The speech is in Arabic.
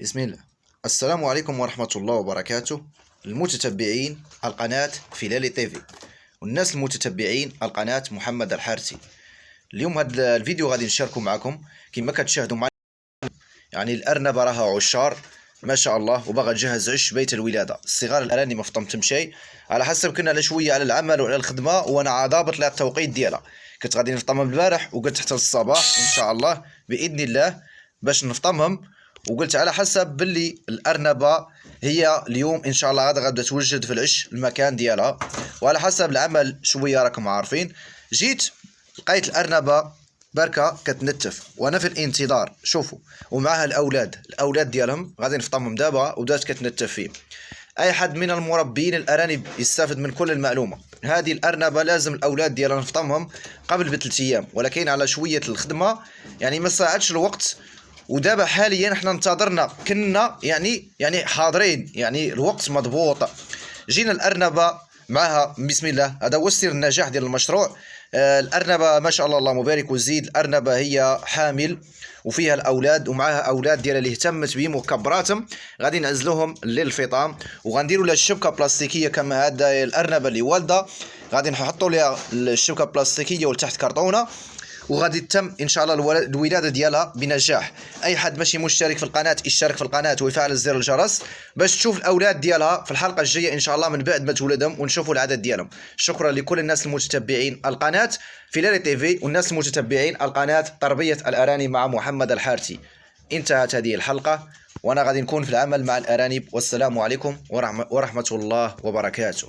بسم الله. السلام عليكم ورحمة الله وبركاته، المتتبعين القناة فيلالي تيفي والناس المتتبعين القناة محمد الحارثي. اليوم هذا الفيديو غادي نشاركه معكم كما كتشاهدوا معنا. يعني الأرنبة راها عشار ما شاء الله وباغا تجهز عش بيت الولادة. الصغار الأرانب ما فطمتهم شيء، على حسب كنا على شوية على العمل وعلى الخدمة، وأنا ضابط لها التوقيت ديالها. كنت غادي نفطمهم البارح وقلت حتى الصباح إن شاء الله بإذن الله باش نفطمهم، وقلت على حسب باللي الأرنبة هي اليوم إن شاء الله غادا توجد في العش المكان ديالها، وعلى حسب العمل شوية راكم عارفين. جيت لقيت الأرنبة بركة كتنتف وانا في الانتظار، شوفوا، ومعها الاولاد ديالهم غادي نفطمهم دابا ودات كتنتف فيه. اي حد من المربين الارانب يستافد من كل المعلومه. هذه الارنبه لازم الاولاد ديالها نفطمهم قبل ب3 ايام، ولكن على شويه الخدمه يعني ما ساعدش الوقت. ودابا حاليا احنا انتظرنا كنا يعني حاضرين، يعني الوقت مضبوط. جينا الارنبه معها بسم الله، هذا هو سر النجاح ديال المشروع. الأرنبة ما شاء الله اللهم بارك وزيد. الأرنبة هي حامل وفيها الأولاد ومعها أولاد ديالها اللي اهتمت بهم وكبراتهم، غادي نعزلوهم للفطام وغنديروا لها الشبكة بلاستيكية كما هذا. الأرنبة اللي والدة غادي نحطوا لها الشبكة بلاستيكية ولتحت كرتونة، وغادي تتم ان شاء الله الولاده ديالها بنجاح. اي حد ماشي مشترك في القناه يشترك في القناه ويفعل زر الجرس باش تشوف الاولاد ديالها في الحلقه الجايه ان شاء الله من بعد ما تولدهم ونشوفوا العدد ديالهم. شكرا لكل الناس المتتبعين القناه فيلالي تيفي والناس المتتبعين القناه تربيه الارانب مع محمد الحارثي. انتهت هذه الحلقه وانا غادي نكون في العمل مع الارانب، والسلام عليكم ورحمه الله وبركاته.